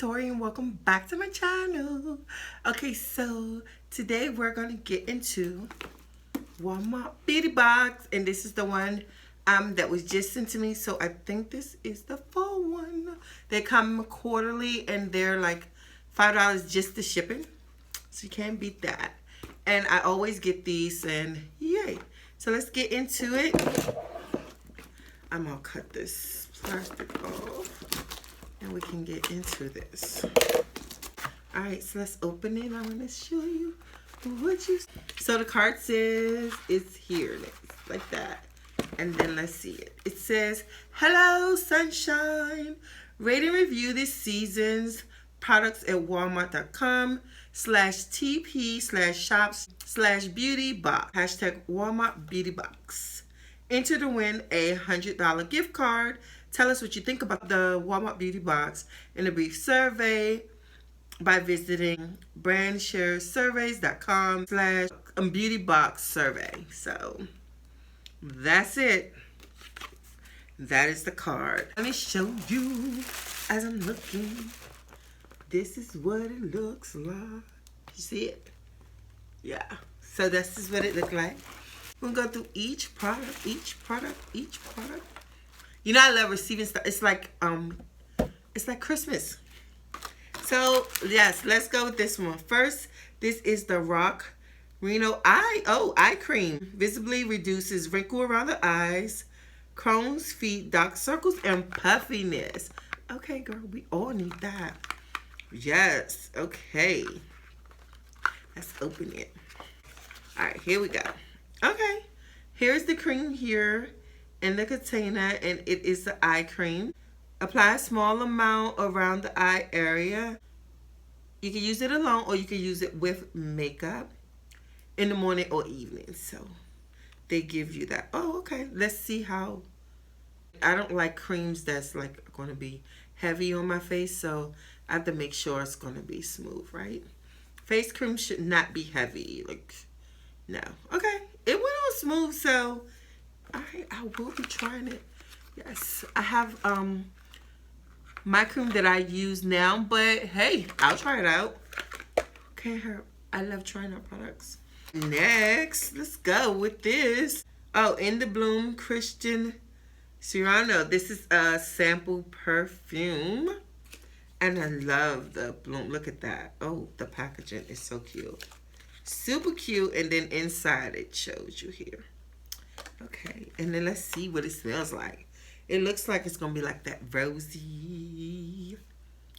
Tori and welcome back to my channel. Okay, so today we're going to get into Walmart Beauty Box, and this is the one that was just sent to me, so I think this is the full one. They come quarterly and they're like $5 just the shipping, so you can't beat that. And I always get these, and yay. So let's get into it. I'm gonna cut this plastic off and we can get into this. All right, so let's open it. I want to show you what you. So the card says it's here, like that, and then let's see it. It says, "Hello, sunshine. Rate and review this season's products at walmart.com/TP/shops/beauty box #Walmart Beauty Box. Enter to win a $100 gift card. Tell us what you think about the Walmart Beauty Box in a brief survey by visiting brandsharesurveys.com/beautyboxsurvey." So that's it. That is the card. Let me show you as I'm looking. This is what it looks like. You see it? Yeah. So this is what it looks like. We'll go through each product. You know I love receiving stuff. It's like Christmas. So yes, let's go with this one. First, this is the Rock Reno Eye Cream. Visibly reduces wrinkle around the eyes, crone's feet, dark circles, and puffiness. Okay, girl, we all need that. Yes, okay. Let's open it. All right, here we go. Okay, here's the cream here in the container, and it is the eye cream. Apply a small amount around the eye area. You can use it alone or you can use it with makeup in the morning or evening. So they give you that. Oh, okay. Let's see how. I don't like creams that's like going to be heavy on my face, so I have to make sure it's going to be smooth, right? Face cream should not be heavy. Like, no. Okay. It went on smooth, so I will be trying it. Yes. I have my cream that I use now, but hey, I'll try it out. Can't hurt. I love trying out products. Next, let's go with this. Oh, In the Bloom Christian Serrano. This is a sample perfume. And I love the bloom. Look at that. Oh, the packaging is so cute. Super cute. And then inside it shows you here. Okay. And then let's see what it smells like. It looks like it's going to be like that rosy.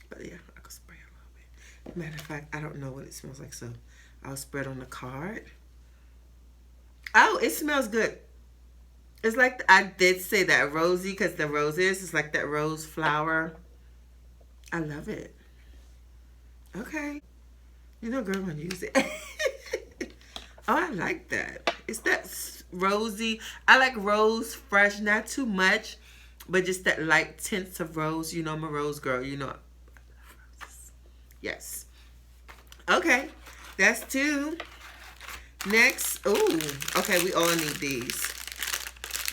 But yeah, I can spray a little bit. Matter of fact, I don't know what it smells like, so I'll spread on the card. Oh, it smells good. It's like, I did say that rosy because the roses, it's like that rose flower. I love it. Okay. You know, girl, I'm going to use it. Oh, I like that. It's that rosy. I like rose fresh, not too much, but just that light tints of rose. You know, I'm a rose girl. You know. Yes. Okay. That's two. Next. Ooh. Okay, we all need these.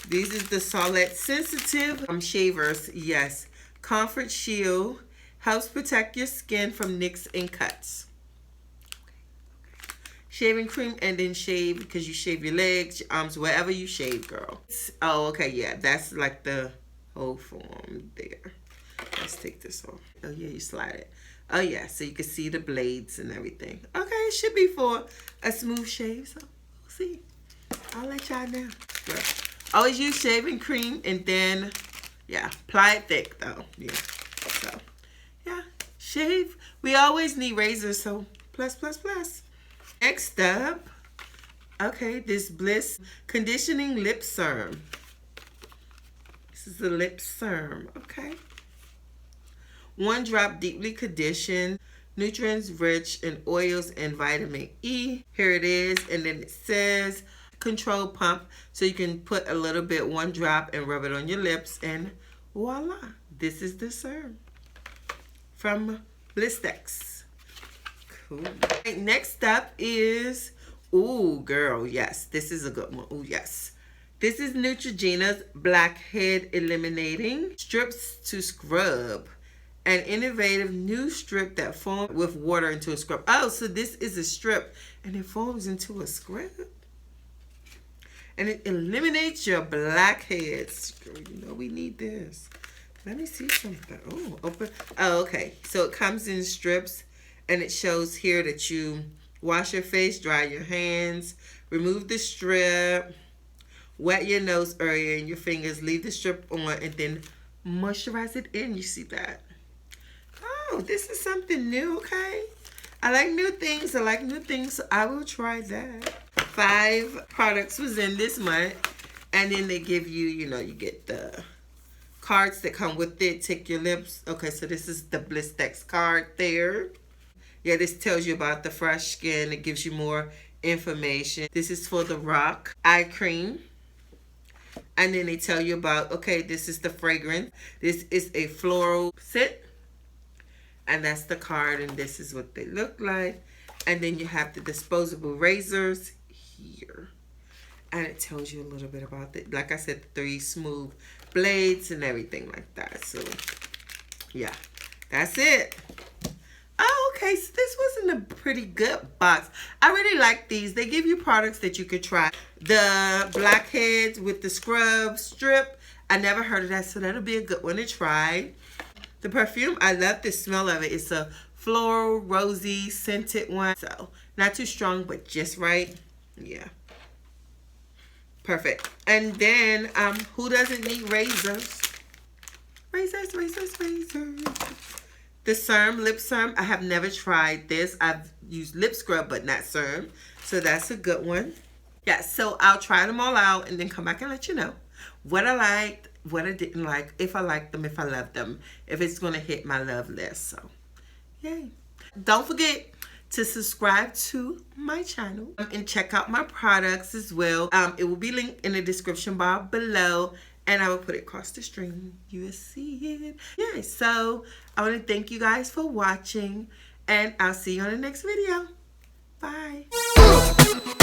These is the Solette Sensitive Shavers. Yes. Comfort Shield. Helps protect your skin from nicks and cuts. Shaving cream, and then shave because you shave your legs, your arms, wherever you shave, girl. Oh, okay, yeah, that's like the whole form there. Let's take this off. Oh, yeah, you slide it. Oh, yeah, so you can see the blades and everything. Okay, it should be for a smooth shave, so we'll see. I'll let y'all know. But always use shaving cream, and then, yeah, apply it thick, though. Yeah, so, yeah, shave. We always need razors, so plus. Next up, okay, this Bliss Conditioning Lip Serum. This is the lip serum, okay. 1 drop deeply conditioned, nutrients rich in oils and vitamin E. Here it is, and then it says control pump, so you can put a little bit, 1 drop, and rub it on your lips, and voila, this is the serum from Blistex. Cool. Right, next up is, ooh, girl, yes, this is a good one. Ooh, yes. This is Neutrogena's Blackhead Eliminating Strips to Scrub An innovative new strip that foams with water into a scrub. Oh, so this is a strip and it foams into a scrub. And it eliminates your blackheads. Girl, you know we need this. Let me see something. Oh, open. Oh, okay. So it comes in strips, and it shows here that you wash your face, dry your hands, remove the strip, wet your nose area and your fingers, leave the strip on, and then moisturize it in. You see that? Oh, this is something new, okay? I like new things. I like new things, so I will try that. 5 products was in this month, and then they give you, you know, you get the cards that come with it. Take your lips. Okay, so this is the Blistex card there. Yeah, this tells you about the fresh skin. It gives you more information. This is for the Rock eye cream. And then they tell you about, okay, this is the fragrance. This is a floral scent. And that's the card, and this is what they look like. And then you have the disposable razors here. And it tells you a little bit about it. Like I said, 3 smooth blades and everything like that. So, yeah, that's it. Oh, okay, so this wasn't a pretty good box. I really like these. They give you products that you could try. The Blackheads with the scrub strip. I never heard of that, so that'll be a good one to try. The perfume, I love the smell of it. It's a floral, rosy, scented one. So, not too strong, but just right. Yeah. Perfect. And then, who doesn't need razors? Razors, razors, razors. The serum, lip serum. I have never tried this. I've used lip scrub, but not serum. So that's a good one. Yeah, so I'll try them all out and then come back and let you know what I liked, what I didn't like, if I liked them, if I loved them, if it's going to hit my love list. So, yay. Don't forget to subscribe to my channel and check out my products as well. It will be linked in the description bar below, and I will put it across the screen. You will see it. Yeah, so I want to thank you guys for watching, and I'll see you on the next video. Bye.